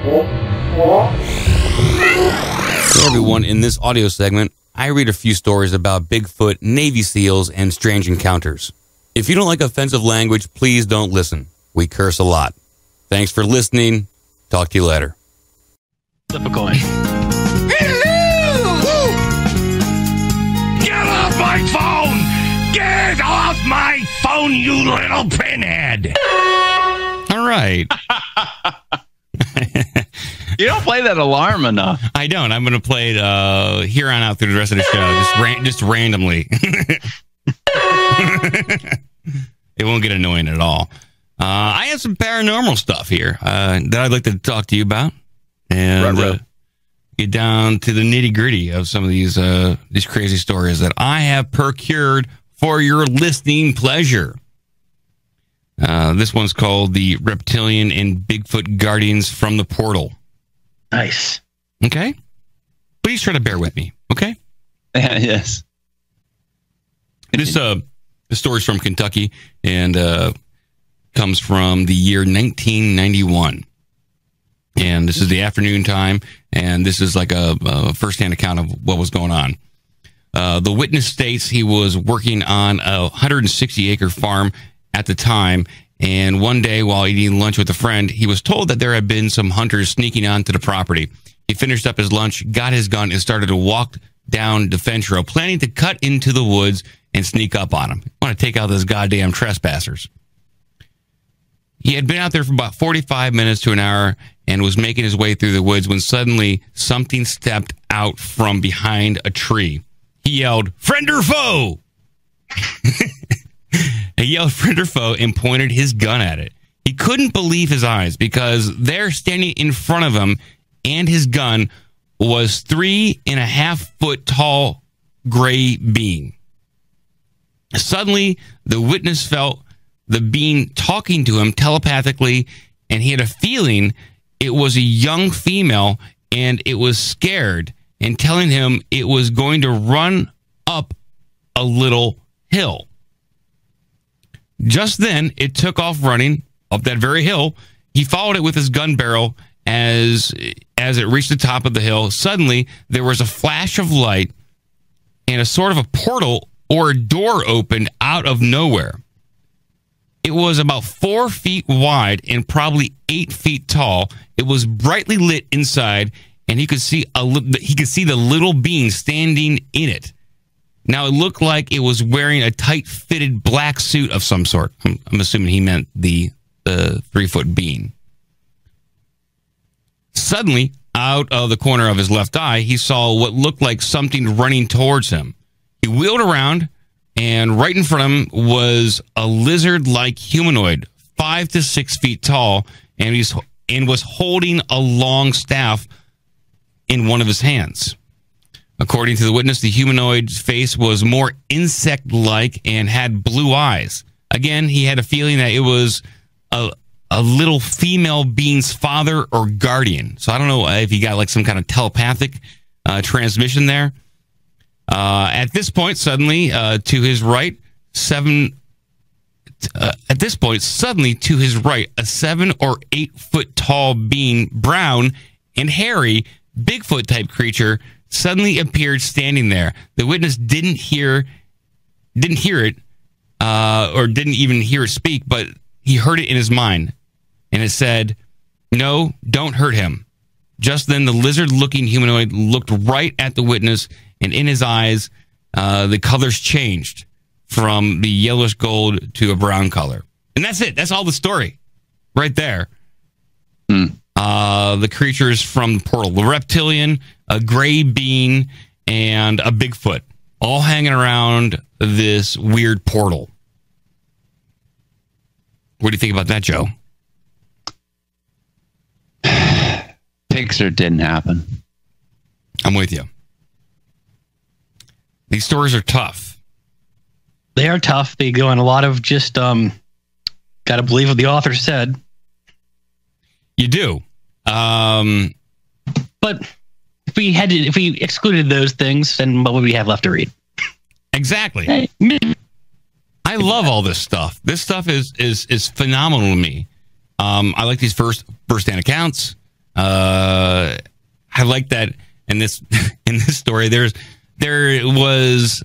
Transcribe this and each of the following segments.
Hey everyone, in this audio segment, I read a few stories about Bigfoot, Navy SEALs, and strange encounters. If you don't like offensive language, please don't listen. We curse a lot. Thanks for listening. Talk to you later. Flip a coin. Hello! Get off my phone! Get off my phone, you little pinhead! All right. You don't play that alarm enough. I don't. I'm going to play it here on out through the rest of the show, just randomly. It won't get annoying at all. I have some paranormal stuff here that I'd like to talk to you about, and get down to the nitty gritty of some of these crazy stories that I have procured for your listening pleasure. This one's called The Reptilian and Bigfoot Guardians from the Portal. Nice. Okay? Please try to bear with me, okay? Yes. This story's from Kentucky and comes from the year 1991. And this is the afternoon time, and this is like a first-hand account of what was going on. The witness states he was working on a 160-acre farm at the time, and one day while eating lunch with a friend, he was told that there had been some hunters sneaking onto the property. He finished up his lunch, got his gun, and started to walk down the fence row, planning to cut into the woods and sneak up on them. I want to take out those goddamn trespassers. He had been out there for about 45 minutes to an hour and was making his way through the woods when suddenly something stepped out from behind a tree. He yelled, "Friend or foe?" He yelled "friend or foe" and pointed his gun at it. He couldn't believe his eyes because there, standing in front of him and his gun, was 3.5 foot tall gray being. Suddenly, the witness felt the being talking to him telepathically, and he had a feeling it was a young female, and it was scared and telling him it was going to run up a little hill. Just then, it took off running up that very hill. He followed it with his gun barrel as it reached the top of the hill. Suddenly, there was a flash of light, and a sort of a portal or a door opened out of nowhere. It was about 4 feet wide and probably 8 feet tall. It was brightly lit inside, and he could see the little being standing in it. Now, it looked like it was wearing a tight-fitted black suit of some sort. I'm assuming he meant the 3-foot being. Suddenly, out of the corner of his left eye, he saw what looked like something running towards him. He wheeled around, and right in front of him was a lizard-like humanoid, 5 to 6 feet tall, and was holding a long staff in one of his hands. According to the witness, the humanoid's face was more insect-like and had blue eyes. Again, he had a feeling that it was a little female being's father or guardian. So I don't know if he got like some kind of telepathic transmission there. At this point, suddenly to his right, a 7 or 8 foot tall being, brown and hairy, Bigfoot type creature, suddenly appeared standing there. The witness didn't hear it, or didn't even hear it speak, but he heard it in his mind, and it said, "No, don't hurt him." Just then, the lizard-looking humanoid looked right at the witness, and in his eyes, the colors changed from the yellowish gold to a brown color. And that's it. That's all the story right there. The creatures from the portal, the reptilian, a gray being, and a Bigfoot, all hanging around this weird portal. What do you think about that, Joe? Picture didn't happen. I'm with you. These stories are tough. They are tough. They go in a lot of just got to believe what the author said. You do. But if we excluded those things, then what would we have left to read? Exactly. I love all this stuff. This stuff is phenomenal to me. I like these first-hand accounts. I like that in this story. There was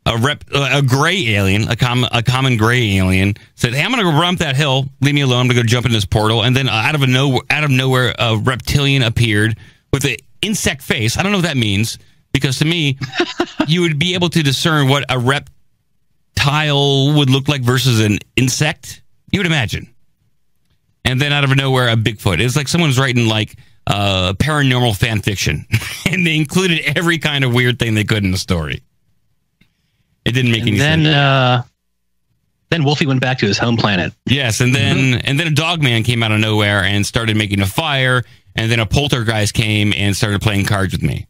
a gray alien, a common gray alien said, "Hey, I'm going to go run up that hill. Leave me alone. I'm going to go jump in this portal." And then out of nowhere, a reptilian appeared with an insect face. I don't know what that means, because to me, you would be able to discern what a reptile would look like versus an insect. You would imagine. And then out of nowhere, a Bigfoot. It's like someone's writing like paranormal fan fiction, and they included every kind of weird thing they could in the story. It didn't make any sense. Then Wolfie went back to his home planet. Yes, and then a dog man came out of nowhere and started making a fire, and then a poltergeist came and started playing cards with me.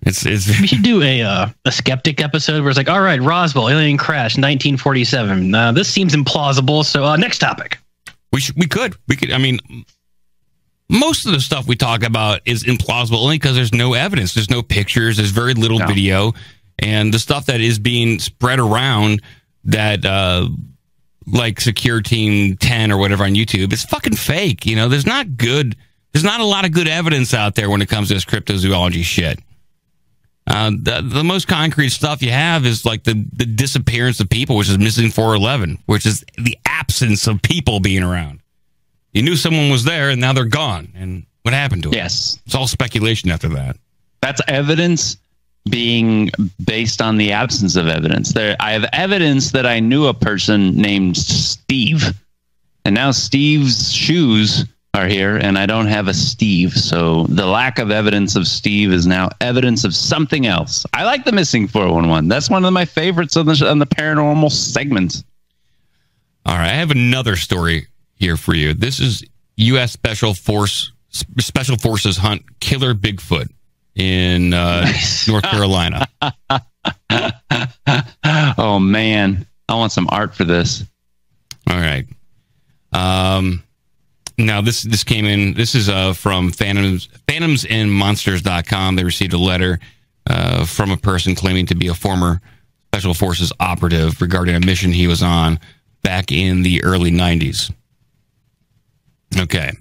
We should do a skeptic episode where it's like, all right, Roswell, alien crash, 1947. This seems implausible. So next topic. We could. I mean, most of the stuff we talk about is implausible only because there's no evidence. There's no pictures. There's very little video. And the stuff that is being spread around that, like Secure Team 10 or whatever on YouTube, it's fucking fake. You know, there's not a lot of good evidence out there when it comes to this cryptozoology shit. The most concrete stuff you have is like the disappearance of people, which is missing 411, which is the absence of people being around. You knew someone was there and now they're gone. And what happened to them? Yes. It's all speculation after that. That's evidence being based on the absence of evidence. I have evidence that I knew a person named Steve, and now Steve's shoes are here, and I don't have a Steve. So the lack of evidence of Steve is now evidence of something else. I like the missing 411. That's one of my favorites on the paranormal segments. All right, I have another story here for you. This is U.S. Special Forces hunt killer Bigfoot in North Carolina. Oh man, I want some art for this. All right. Now this came in. This is from phantomsandmonsters.com. They received a letter from a person claiming to be a former Special Forces operative regarding a mission he was on back in the early 90s. Okay.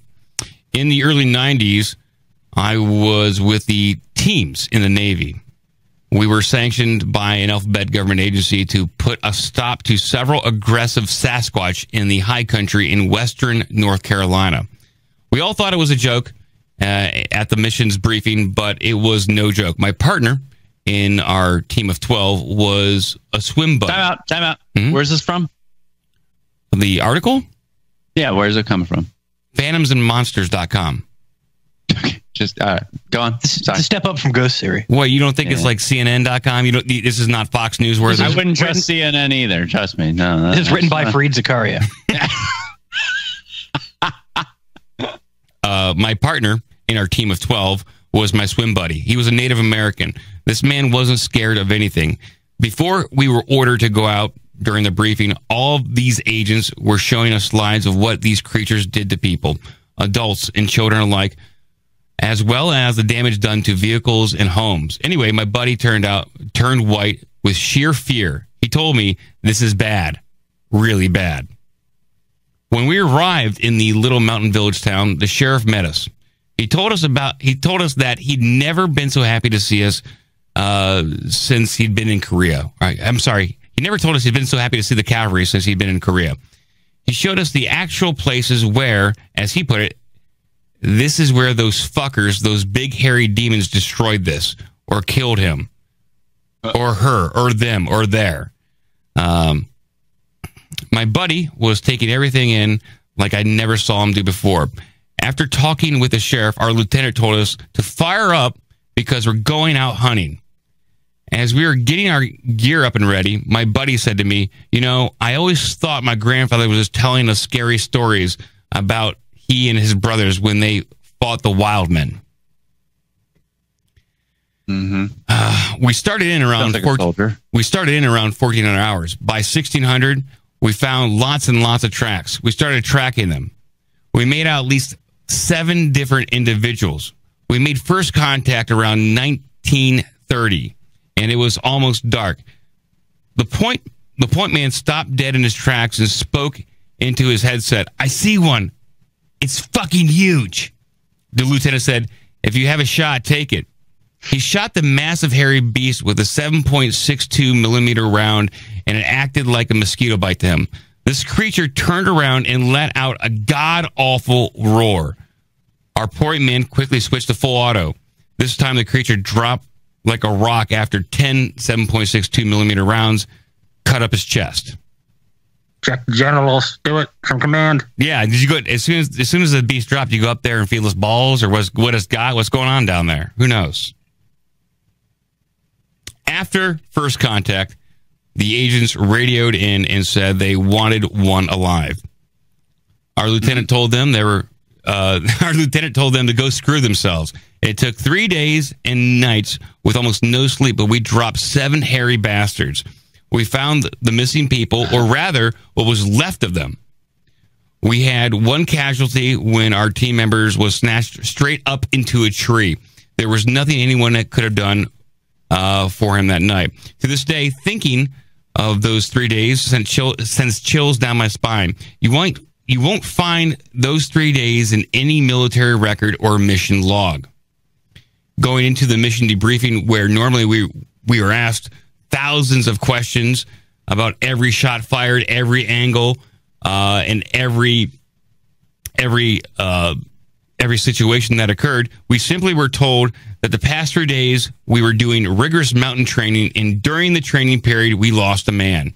In the early 90s, I was with the teams in the Navy. We were sanctioned by an alphabet government agency to put a stop to several aggressive Sasquatch in the high country in western North Carolina. We all thought it was a joke at the missions briefing, but it was no joke. My partner in our team of 12 was a swim buddy. Time out. Mm-hmm. Where's this from? The article? Yeah, where's it coming from? Phantomsandmonsters.com. Just go on. It's a step up from Ghost Theory. What, you don't think it's like CNN.com? This is not Fox News? Where I wouldn't trust CNN either. Trust me. No. This is written by Fareed Zakaria. My partner in our team of 12 was my swim buddy. He was a Native American. This man wasn't scared of anything. Before we were ordered to go out during the briefing, all of these agents were showing us slides of what these creatures did to people, adults and children alike, as well as the damage done to vehicles and homes. Anyway, my buddy turned white with sheer fear. He told me, "This is bad, really bad." When we arrived in the little mountain village town, the sheriff met us. He told us that he'd never been so happy to see us since he'd been in Korea. I'm sorry. He never told us he'd been so happy to see the cavalry since he'd been in Korea. He showed us the actual places where, as he put it, this is where those fuckers, those big hairy demons destroyed this or killed him or her or them or there. My buddy was taking everything in like I never saw him do before. After talking with the sheriff, our lieutenant told us to fire up because we're going out hunting. As we were getting our gear up and ready, my buddy said to me, I always thought my grandfather was just telling us scary stories about he and his brothers when they fought the wild men. Mm-hmm. We started in around 1,400 hours. By 1,600, we found lots and lots of tracks. We started tracking them. We made out at least 7 different individuals. We made first contact around 1930, and it was almost dark. The point man stopped dead in his tracks and spoke into his headset. "I see one. It's fucking huge." the lieutenant said, "If you have a shot, take it." He shot the massive hairy beast with a 7.62 millimeter round, and it acted like a mosquito bite to him. This creature turned around and let out a god-awful roar. Our point man quickly switched to full auto. This time the creature dropped like a rock after 10 7.62 millimeter rounds cut up his chest. Check the generals. Do it from command. Yeah, did you go as soon as the beast dropped? You go up there and feel his balls, or what's going on down there? Who knows? After first contact, the agents radioed in and said they wanted one alive. Our lieutenant told them to go screw themselves. It took 3 days and nights with almost no sleep, but we dropped 7 hairy bastards. We found the missing people, or rather, what was left of them. We had one casualty when our team members was snatched straight up into a tree. There was nothing anyone that could have done for him that night. To this day, thinking of those 3 days sends chills down my spine. You won't find those 3 days in any military record or mission log. Going into the mission debriefing, where normally we were asked thousands of questions about every shot fired, every angle, and every situation that occurred, we simply were told that the past 3 days we were doing rigorous mountain training, and during the training period we lost a man.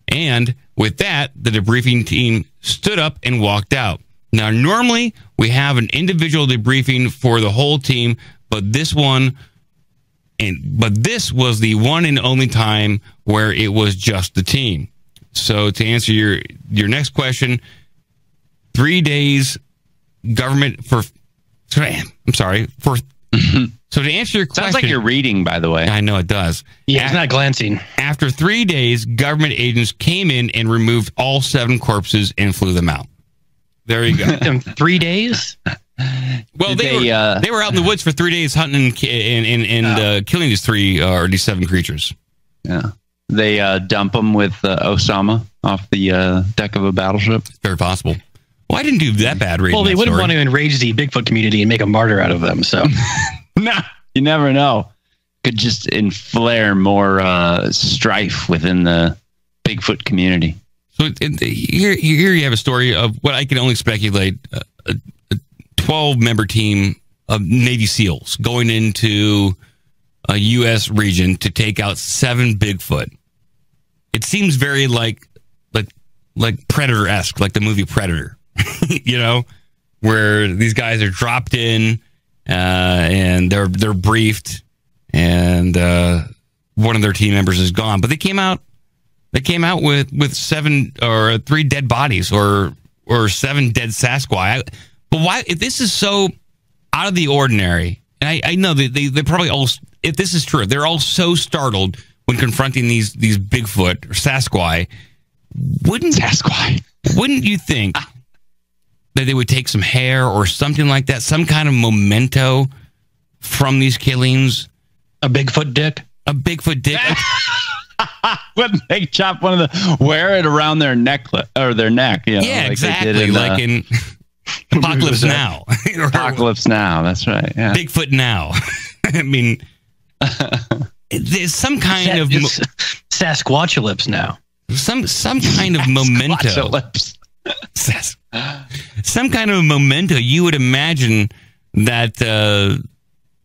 And with that, the debriefing team stood up and walked out. Now, normally we have an individual debriefing for the whole team, but this was the one and only time where it was just the team. So to answer your next question, 3 days government for. So to answer your question, sounds like you're reading, by the way. I know it does. Yeah, it's not glancing. After 3 days, government agents came in and removed all 7 corpses and flew them out. There you go. In 3 days? Well, they were out in the woods for 3 days hunting and killing these 7 creatures. Yeah, they dump them with Osama off the deck of a battleship. It's very possible. Well, I didn't do that bad. Well, they wouldn't want to enrage the Bigfoot community and make a martyr out of them. So, no, you never know. Could just flare more strife within the Bigfoot community. So here you have a story of what I can only speculate: a 12-member team of Navy SEALs going into a U.S. region to take out 7 Bigfoot. It seems very like Predator-esque, like the movie Predator. You know, where these guys are dropped in and they're briefed, and one of their team members is gone. But they came out with 7 or 3 dead bodies or 7 dead Sasquatch. But why, if this is so out of the ordinary, and I know that they probably all, if this is true, they're all so startled when confronting these Bigfoot or Sasquatch. Wouldn't you think that they would take some hair or something like that, some kind of memento from these killings? A Bigfoot dick? A Bigfoot dick? Wouldn't they chop one of wear it around their necklet or their neck? You know, yeah, like exactly. Like in Apocalypse Now. Apocalypse Now, that's right. Yeah. Bigfoot Now. I mean, there's some kind of Sasquatchalypse Now. Some kind of memento. Some kind of memento you would imagine that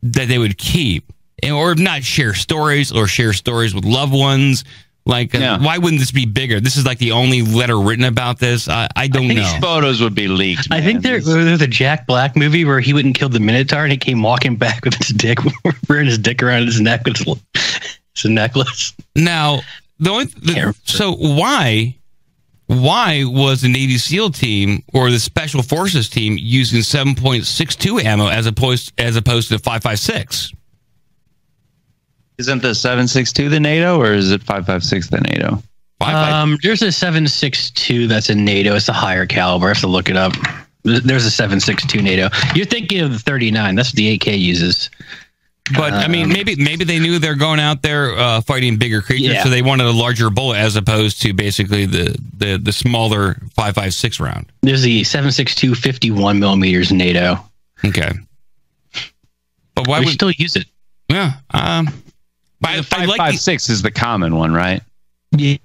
they would keep, or not share stories, or share stories with loved ones. Like, why wouldn't this be bigger? This is like the only letter written about this. I don't know. These photos would be leaked. Man. I think there's the Jack Black movie where he went and killed the Minotaur, and he came walking back with his dick, wearing his dick around his neck with his necklace. Now, so why was the Navy SEAL team or the Special Forces team using 7.62 ammo as opposed to 5.56? Isn't the 7.62 the NATO, or is it 5.56 the NATO? There's a 7.62 that's a NATO. It's a higher caliber. I have to look it up. There's a 7.62 NATO. You're thinking of the 39. That's what the AK uses. But I mean, maybe they knew they're going out there fighting bigger creatures, so they wanted a larger bullet as opposed to basically the smaller 5.56 round. There's the 7.62 51 millimeters NATO. Okay. But why we would still use it? Yeah. The 556 is the common one, right? Yeah.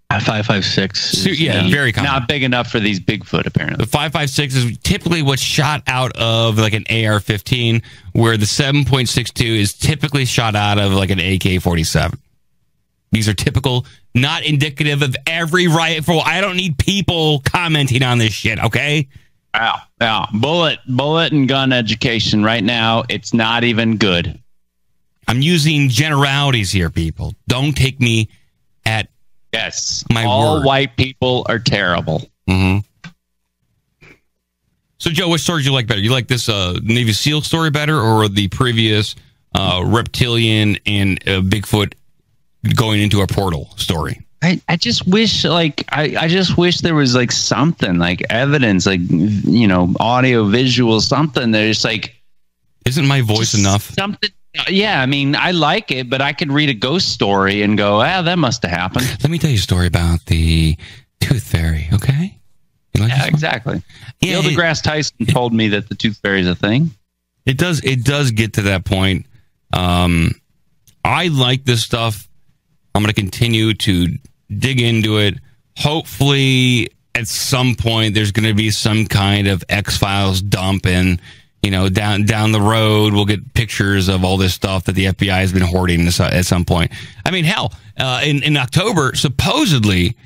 556. Yeah, very common. Not big enough for these Bigfoot, apparently. The 556 is typically what's shot out of like an AR-15, where the 7.62 is typically shot out of like an AK-47. These are typical, not indicative of every rifle. I don't need people commenting on this shit, okay? Wow. Bullet and gun education right now, it's not even good. I'm using generalities here, people. Don't take me at all word. white people are terrible. Mm-hmm. So, Joe, which story do you like better? You like this Navy SEAL story better, or the previous reptilian and Bigfoot going into a portal story? I just wish, I just wish there was like something, like evidence, like, you know, audio, visual, something. There's like, isn't my voice enough? Something. Yeah, I mean, I like it, but I could read a ghost story and go, that must have happened. Let me tell you a story about the Tooth Fairy, okay? You like yeah, exactly. Yeah, Neil deGrasse Tyson told me that the Tooth Fairy is a thing. It does get to that point. I like this stuff. I'm going to continue to dig into it. Hopefully, at some point, there's going to be some kind of X-Files dump, and you know, down the road, we'll get pictures of all this stuff that the FBI has been hoarding at some point. I mean, hell, in October, supposedly,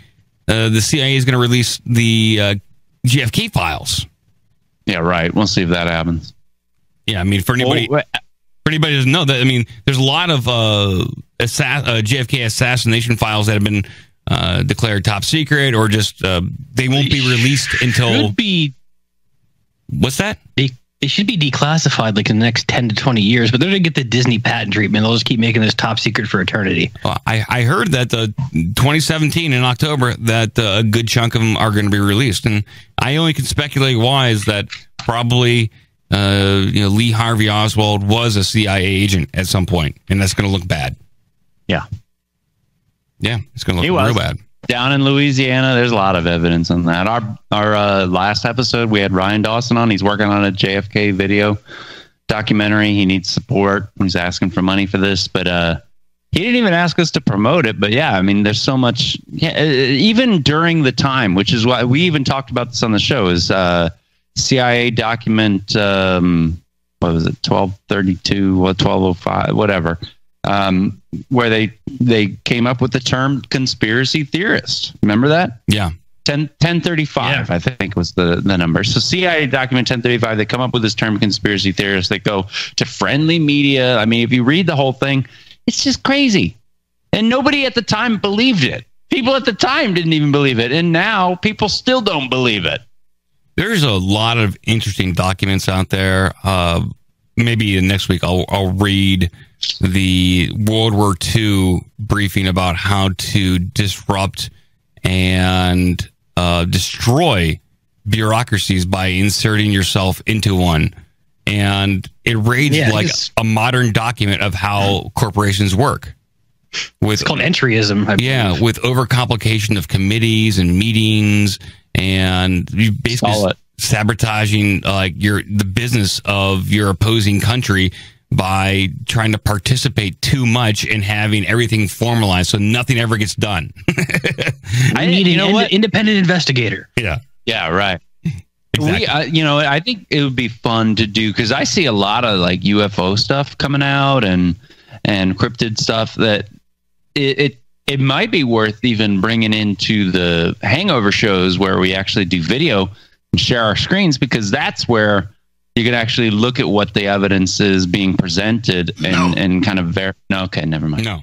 the CIA is going to release the JFK files. Yeah, right. We'll see if that happens. Yeah, I mean, for anybody who doesn't know that, I mean, there's a lot of JFK assassination files that have been declared top secret, or just they won't be released until. What's that? They should be declassified like in the next 10 to 20 years, but they're going to get the Disney patent treatment. They'll just keep making this top secret for eternity. Well, I heard that 2017 in October that a good chunk of them are going to be released, and I only can speculate why is that probably Lee Harvey Oswald was a CIA agent at some point, and that's going to look bad. Yeah, it's going to look real bad. Down in Louisiana, there's a lot of evidence on that. Our last episode, we had Ryan Dawson on. He's working on a JFK video documentary. He needs support. He's asking for money for this, but he didn't even ask us to promote it. But yeah, I mean, there's so much. Yeah, even during the time, which is why we even talked about this on the show, is CIA document. What was it? 1232, 1205, whatever. Where they came up with the term conspiracy theorist. Remember that? Yeah. 1035, I think was the number. So CIA document 1035, they come up with this term conspiracy theorist. They go to friendly media. I mean, if you read the whole thing, it's just crazy. And nobody at the time believed it. People at the time didn't even believe it. And now people still don't believe it. There's a lot of interesting documents out there. Maybe next week I'll read the World War II briefing about how to disrupt and destroy bureaucracies by inserting yourself into one. And it reads like a modern document of how corporations work. It's called entryism. With overcomplication of committees and meetings, and you basically sabotaging the business of your opposing country by trying to participate too much and having everything formalized so nothing ever gets done. I need an independent investigator. Yeah, right. Exactly. I think it would be fun to do, because I see a lot of like UFO stuff coming out and cryptid stuff that it might be worth even bringing into the Hangover shows where we actually do video and share our screens, because that's where you can actually look at what the evidence is being presented and kind of no, okay, never mind. No.